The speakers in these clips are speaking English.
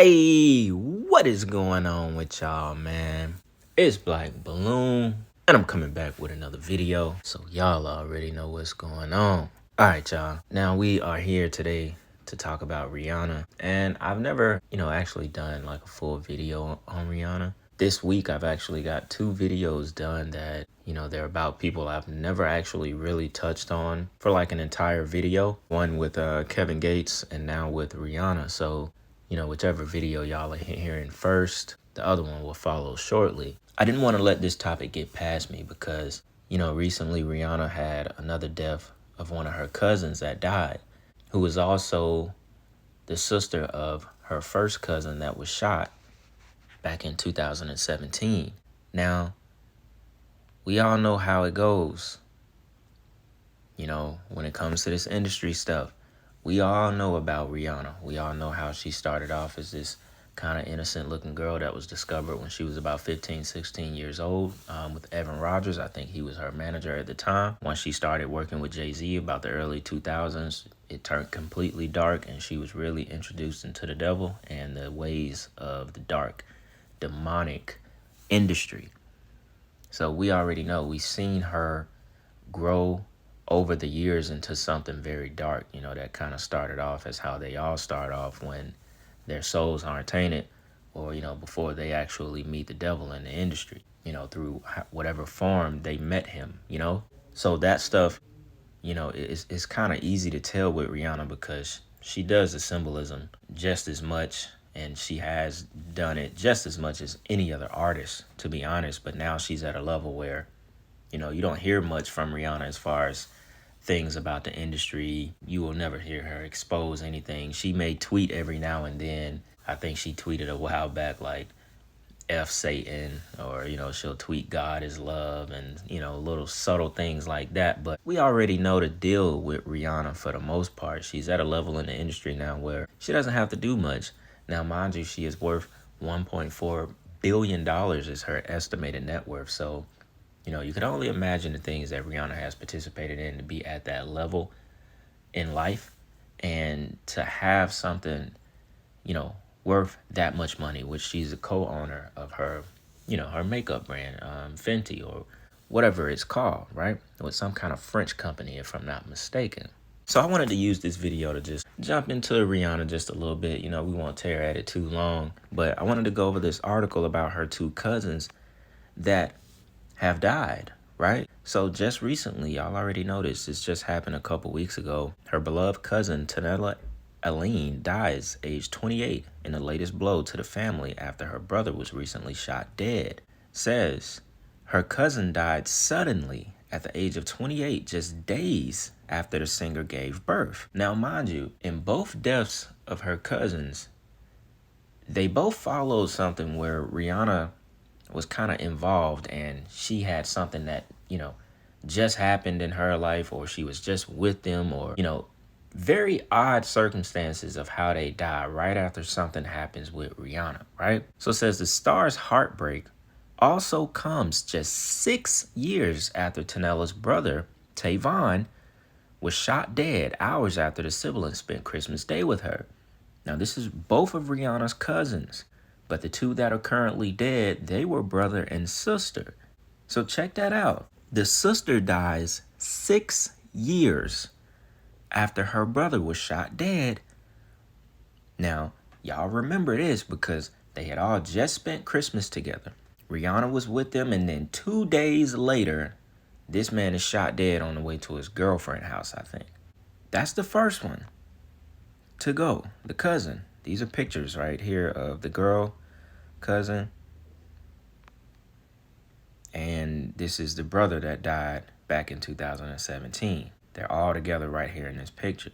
Hey, what is going on with y'all, man? It's Black Balloon, and I'm coming back with another video, so y'all already know what's going on. Alright, y'all. Now we are here today to talk about Rihanna, and I've never, actually done like a full video on Rihanna. This week, I've actually got 2 videos done that, they're about people I've never actually really touched on for like an entire video. One with Kevin Gates and now with Rihanna. So, whichever video y'all are hearing first, the other one will follow shortly. I didn't want to let this topic get past me because, recently Rihanna had another death of one of her cousins that died, who was also the sister of her first cousin that was shot back in 2017. Now, we all know how it goes, when it comes to this industry stuff. We all know about Rihanna. We all know how she started off as this kind of innocent looking girl that was discovered when she was about 15, 16 years old with Evan Rogers. I think he was her manager at the time. Once she started working with Jay-Z about the early 2000s, it turned completely dark and she was really introduced into the devil and the ways of the dark, demonic industry. So we already know, we've seen her grow over the years into something very dark, that kind of started off as how they all start off when their souls aren't tainted or, before they actually meet the devil in the industry, through whatever form they met him, So that stuff, it's kind of easy to tell with Rihanna because she does the symbolism just as much, and she has done it just as much as any other artist, to be honest. But now she's at a level where, you don't hear much from Rihanna as far as things about the industry. You will never hear her expose anything. She may tweet every now and then. I think she tweeted a while back like F Satan, or she'll tweet God is love, and little subtle things like that. But we already know the deal with Rihanna for the most part. She's at a level in the industry now where she doesn't have to do much. Now, mind you, she is worth $1.4 billion is her estimated net worth. So you can only imagine the things that Rihanna has participated in to be at that level in life, and to have something, worth that much money, which she's a co-owner of her, her makeup brand, Fenty or whatever it's called, right? With some kind of French company, if I'm not mistaken. So I wanted to use this video to just jump into Rihanna just a little bit. We won't tear at it too long, but I wanted to go over this article about her 2 cousins that have died, right? So just recently, y'all already noticed, this just happened a couple weeks ago. Her beloved cousin, Tanella Aline, dies age 28 in the latest blow to the family after her brother was recently shot dead. Says her cousin died suddenly at the age of 28, just days after the singer gave birth. Now, mind you, in both deaths of her cousins, they both followed something where Rihanna was kind of involved, and she had something that, just happened in her life, or she was just with them, or, very odd circumstances of how they die right after something happens with Rihanna, right? So it says the star's heartbreak also comes just 6 years after Tanella's brother, Tavon, was shot dead hours after the siblings spent Christmas Day with her. Now, this is both of Rihanna's cousins, but the 2 that are currently dead, they were brother and sister. So check that out. The sister dies 6 years after her brother was shot dead. Now, y'all remember this because they had all just spent Christmas together. Rihanna was with them, and then 2 days later, this man is shot dead on the way to his girlfriend's house, I think. That's the first one to go, the cousin. These are pictures right here of the girl, cousin, and this is the brother that died back in 2017. They're all together right here in this picture.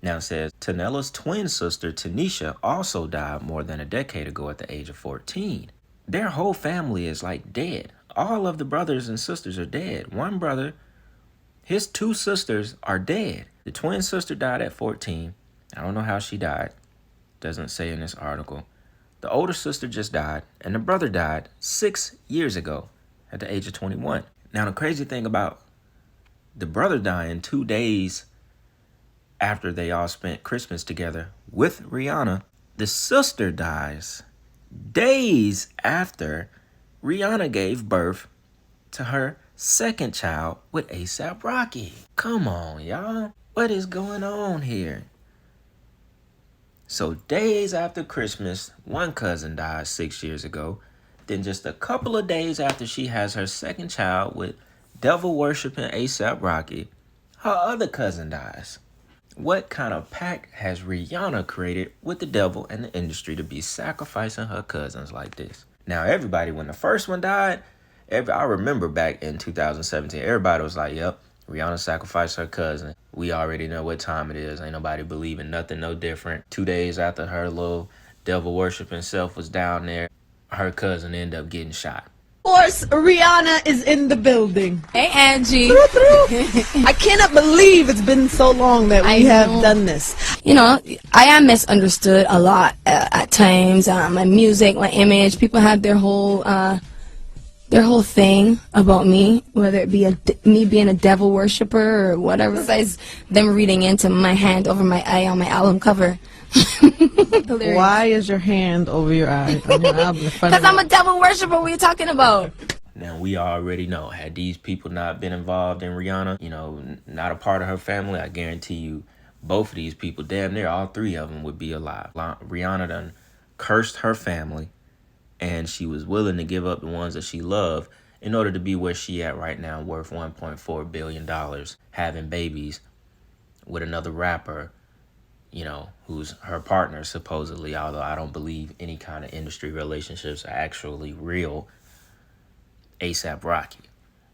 Now it says Tanella's twin sister, Tanisha, also died more than a decade ago at the age of 14. Their whole family is like dead. All of the brothers and sisters are dead. One brother, his 2 sisters are dead. The twin sister died at 14. I don't know how she died. Doesn't say in this article. The older sister just died, and the brother died 6 years ago at the age of 21. Now, the crazy thing about the brother dying 2 days after they all spent Christmas together with Rihanna, The sister dies days after Rihanna gave birth to her second child with A$AP Rocky. Come on, y'all. What is going on here? So days after Christmas, one cousin died 6 years ago. Then just a couple of days after she has her second child with devil-worshipping A$AP Rocky, her other cousin dies. What kind of pact has Rihanna created with the devil and the industry to be sacrificing her cousins like this? Now, everybody, when the first one died, I remember back in 2017, everybody was like, yep, Rihanna sacrificed her cousin. We already know what time it is. Ain't nobody believing nothing no different. 2 days after her little devil-worshipping self was down there, her cousin ended up getting shot. Of course, Rihanna is in the building. Hey, Angie. I cannot believe it's been so long that we have done this. You know, I am misunderstood a lot at times. My music, my image, people have their whole thing about me, whether it be me being a devil worshiper or whatever. Besides them reading into my hand over my eye on my album cover. Why is your hand over your eye on your album? Because I'm a devil worshiper. What are you talking about? Now, we already know, had these people not been involved in Rihanna, you know, not a part of her family, I guarantee you both of these people, damn near all three of them, would be alive. Rihanna done cursed her family, and she was willing to give up the ones that she loved in order to be where she at right now, worth $1.4 billion, having babies with another rapper, you know, who's her partner, supposedly, although I don't believe any kind of industry relationships are actually real, A$AP Rocky.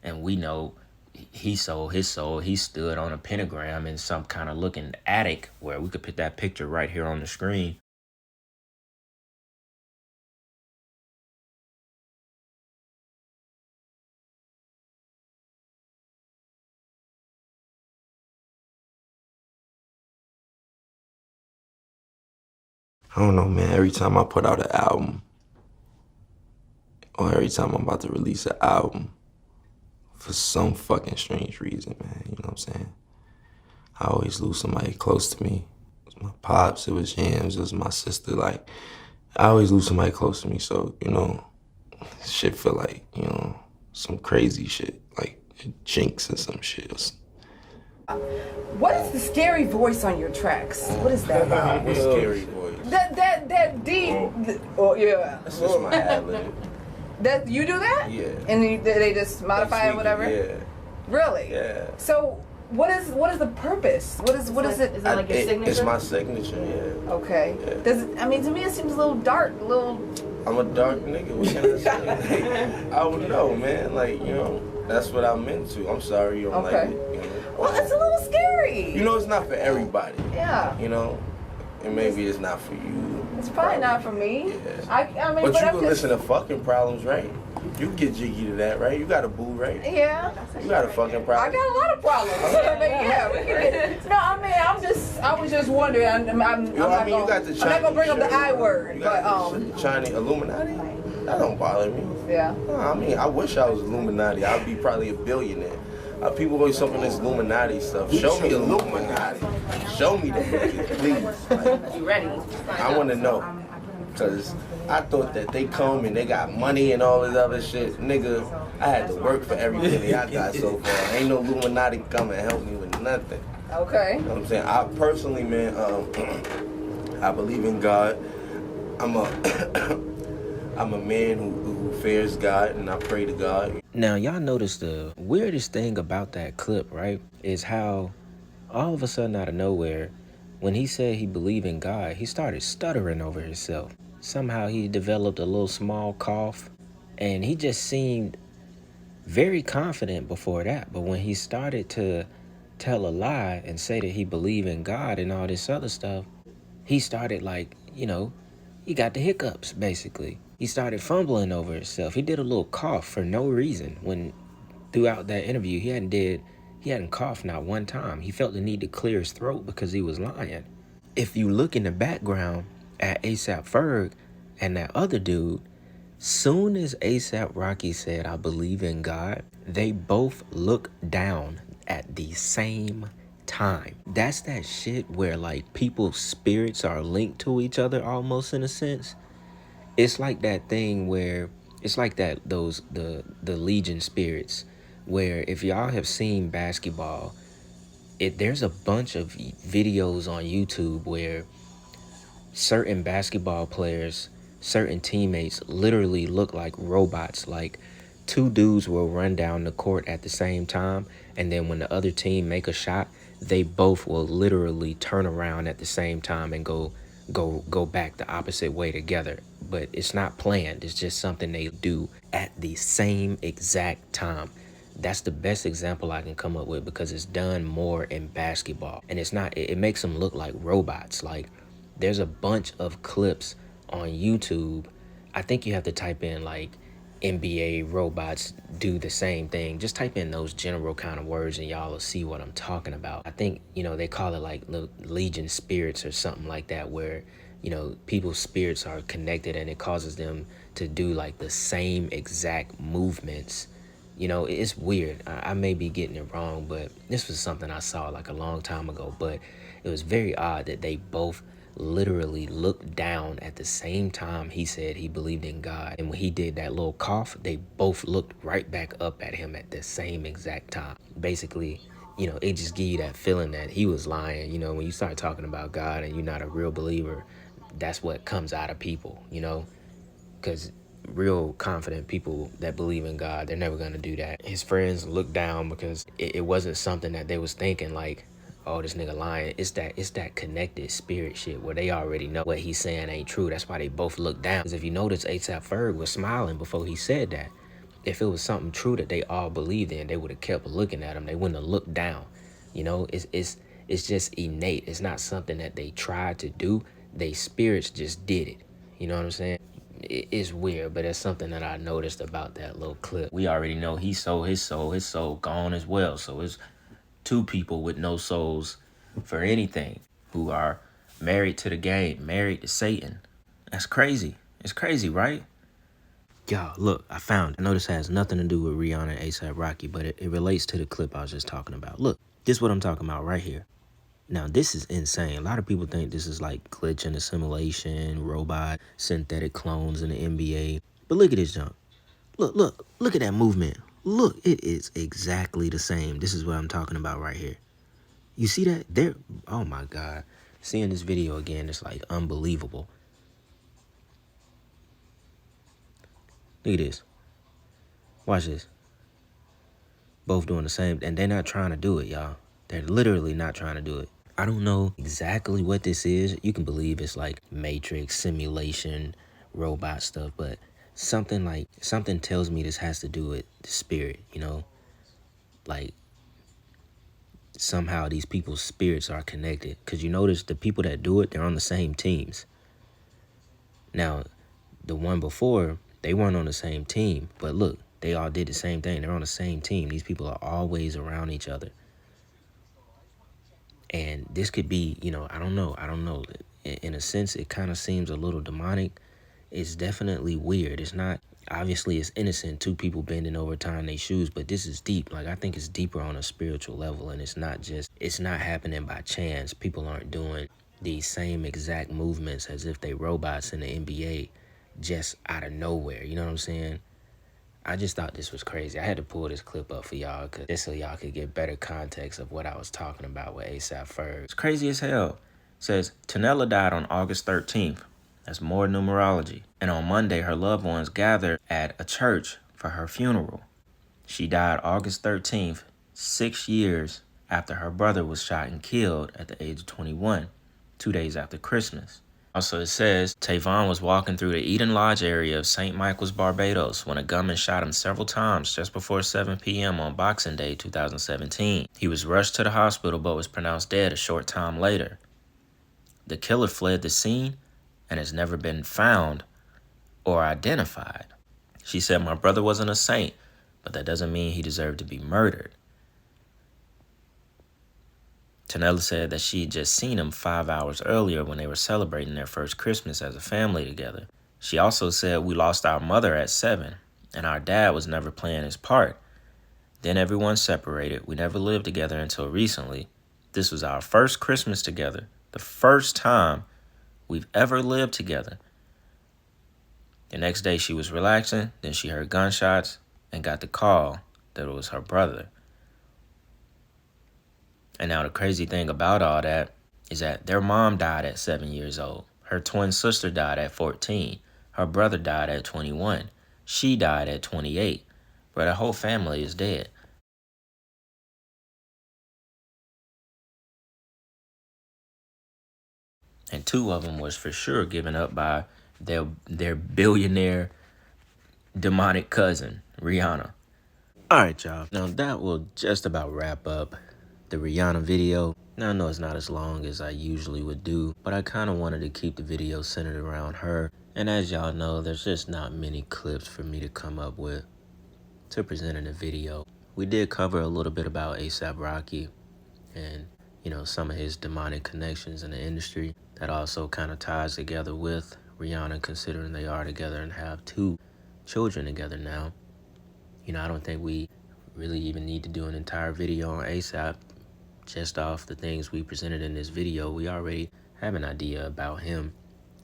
And we know he sold his soul. He stood on a pentagram in some kind of looking attic, where we could put that picture right here on the screen. I don't know, man. Every time I put out an album, or every time I'm about to release an album, for some fucking strange reason, man, you know what I'm saying? I always lose somebody close to me. It was my pops, it was Jams, it was my sister. Like, I always lose somebody close to me, so, you know, shit feel like, you know, some crazy shit, like jinx or some shit. What is the scary voice on your tracks? What is that about? What scary voice? That deep. Oh yeah. That's just my ad-lib. That you do that? Yeah. And they just modify it, whatever. Yeah. Really? Yeah. So what is the purpose? What is it? Is it like your signature? It's my signature. Yeah. Okay. Yeah. Does it? I mean, to me, it seems a little dark. A little. I'm a dark nigga. What can I say? I don't know, man. Like, you know, that's what I'm into. I'm sorry you don't like it. You know? Well, it's a little scary. You know, it's not for everybody. Yeah. You know, and maybe it's not for you. It's probably not for me. Yeah. I mean, but you I'm can listen to fucking problems, right? You can get jiggy to that, right? You got a boo, right? Yeah. You got a fucking problem. I got a lot of problems. I mean, yeah, we can. No, I mean, I was just wondering. I'm not gonna bring up the I word, but Chinese Illuminati. That don't bother me. Yeah. No, I mean, I wish I was Illuminati. I'd be probably a billionaire. People always talking this Illuminati stuff. Show me Illuminati. Show me the movie, please. Like, You ready? I want to know. Because I thought that they come and they got money and all this other shit. Nigga, I had to work for everything I got so far. Ain't no Illuminati come and help me with nothing. Okay. You know what I'm saying? I personally, man, I believe in God. I'm a man who fears God, and I pray to God. Now, y'all notice the weirdest thing about that clip, right? Is how all of a sudden out of nowhere, when he said he believed in God, he started stuttering over himself. Somehow he developed a little small cough, and he just seemed very confident before that. But when he started to tell a lie and say that he believed in God and all this other stuff, he started like, you know, he got the hiccups, basically. He started fumbling over himself. He did a little cough for no reason when throughout that interview he hadn't coughed not one time. He felt the need to clear his throat because he was lying. If you look in the background at A$AP Ferg and that other dude, soon as A$AP Rocky said, "I believe in God," they both look down at the same time. That's that shit where like people's spirits are linked to each other almost in a sense. It's like that thing where it's like that the Legion spirits, where if y'all have seen basketball, there's a bunch of videos on YouTube where certain basketball players, certain teammates literally look like robots. Like two dudes will run down the court at the same time, and then when the other team make a shot, they both will literally turn around at the same time and go back the opposite way together. But it's not planned. It's just something they do at the same exact time. That's the best example I can come up with because it's done more in basketball. And it's not, it makes them look like robots. Like there's a bunch of clips on YouTube. I think you have to type in like NBA robots do the same thing. Just type in those general kind of words and y'all will see what I'm talking about. I think, you know, they call it like Legion spirits or something like that, where, you know, people's spirits are connected and it causes them to do like the same exact movements. You know, it's weird. I may be getting it wrong, but this was something I saw like a long time ago. But it was very odd that they both literally looked down at the same time he said he believed in God. And when he did that little cough, they both looked right back up at him at the same exact time. Basically, you know, it just give you that feeling that he was lying. You know, when you start talking about God and you're not a real believer, that's what comes out of people, you know, because real confident people that believe in God, they're never going to do that. His friends looked down because it wasn't something that they was thinking like, oh, this nigga lying. It's that connected spirit shit where they already know what he's saying ain't true. That's why they both look down. Because if you notice, A$AP Ferg was smiling before he said that. If it was something true that they all believed in, they would have kept looking at him. They wouldn't have looked down. You know, it's just innate. It's not something that they tried to do. They spirits just did it. You know what I'm saying? It's weird, but it's something that I noticed about that little clip. We already know he sold his soul gone as well. So it's two people with no souls for anything who are married to the game, married to Satan. That's crazy. It's crazy, right? Y'all, look, I found it. I know this has nothing to do with Rihanna and A$AP Rocky, but it relates to the clip I was just talking about. Look, this is what I'm talking about right here. Now, this is insane. A lot of people think this is like glitch in the simulation, robot, synthetic clones in the NBA. But look at this junk. Look at that movement. Look, it is exactly the same. This is what I'm talking about right here. You see that? There. Oh my God. Seeing this video again, it's like unbelievable. Look at this. Watch this. Both doing the same, and they're not trying to do it, y'all. They're literally not trying to do it. I don't know exactly what this is. You can believe it's like Matrix, simulation, robot stuff, but something tells me this has to do with the spirit, you know? Like somehow these people's spirits are connected. Because you notice the people that do it, they're on the same teams. Now, the one before, they weren't on the same team. But look, they all did the same thing. They're on the same team. These people are always around each other. And this could be, you know, I don't know. In a sense, it kind of seems a little demonic. It's definitely weird. It's not, obviously it's innocent, two people bending over tying their shoes, but this is deep. Like, I think it's deeper on a spiritual level, and it's not happening by chance. People aren't doing these same exact movements as if they robots in the NBA just out of nowhere. You know what I'm saying? I just thought this was crazy. I had to pull this clip up for y'all just so y'all could get better context of what I was talking about with A$AP Ferg. It's crazy as hell. It says, Tanella died on August 13th. That's more numerology. And on Monday, her loved ones gathered at a church for her funeral. She died August 13th, 6 years after her brother was shot and killed at the age of 21, 2 days after Christmas. Also, it says, Tavon was walking through the Eden Lodge area of St. Michael's, Barbados, when a gunman shot him several times just before 7 p.m. on Boxing Day 2017. He was rushed to the hospital but was pronounced dead a short time later. The killer fled the scene and has never been found or identified. She said, my brother wasn't a saint, but that doesn't mean he deserved to be murdered. Tanella said that she had just seen him 5 hours earlier when they were celebrating their first Christmas as a family together. She also said, we lost our mother at 7, and our dad was never playing his part. Then everyone separated. We never lived together until recently. This was our first Christmas together. The first time we've ever lived together. The next day she was relaxing, then she heard gunshots and got the call that it was her brother. And now the crazy thing about all that is that their mom died at 7 years old. Her twin sister died at 14. Her brother died at 21. She died at 28. But her whole family is dead. And 2 of them was for sure given up by their billionaire demonic cousin, Rihanna. Alright, y'all. Now that will just about wrap up the Rihanna video. Now I know it's not as long as I usually would do, but I kind of wanted to keep the video centered around her. And as y'all know, there's just not many clips for me to come up with to present in a video. We did cover a little bit about A$AP Rocky and, you know, some of his demonic connections in the industry. That also kind of ties together with Rihanna, considering they are together and have 2 children together now. You know, I don't think we really even need to do an entire video on A$AP. Just off the things we presented in this video, we already have an idea about him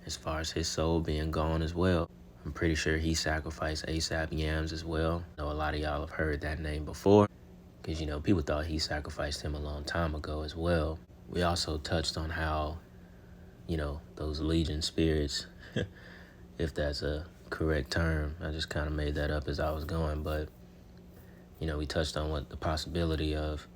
as far as his soul being gone as well. I'm pretty sure he sacrificed A$AP Yams as well. I know a lot of y'all have heard that name before because, you know, people thought he sacrificed him a long time ago as well. We also touched on how, you know, those Legion spirits, if that's a correct term. I just kind of made that up as I was going, but, you know, we touched on what the possibility of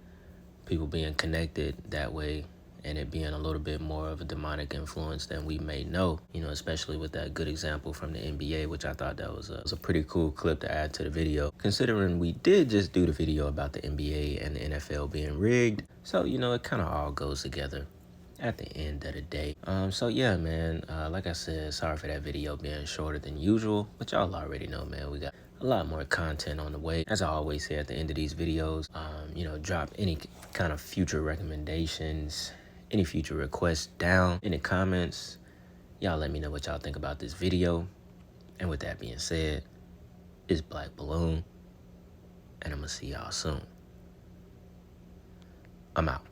people being connected that way and it being a little bit more of a demonic influence than we may know, you know, especially with that good example from the NBA, which I thought that was a pretty cool clip to add to the video, considering we did just do the video about the NBA and the NFL being rigged. So, you know, it kind of all goes together at the end of the day. So yeah, man, like I said, sorry for that video being shorter than usual, but y'all already know, man, we got a lot more content on the way. As I always say at the end of these videos, you know, drop any kind of future recommendations, any future requests down in the comments. Y'all let me know what y'all think about this video. And with that being said, it's Black Balloon, and I'm gonna see y'all soon. I'm out.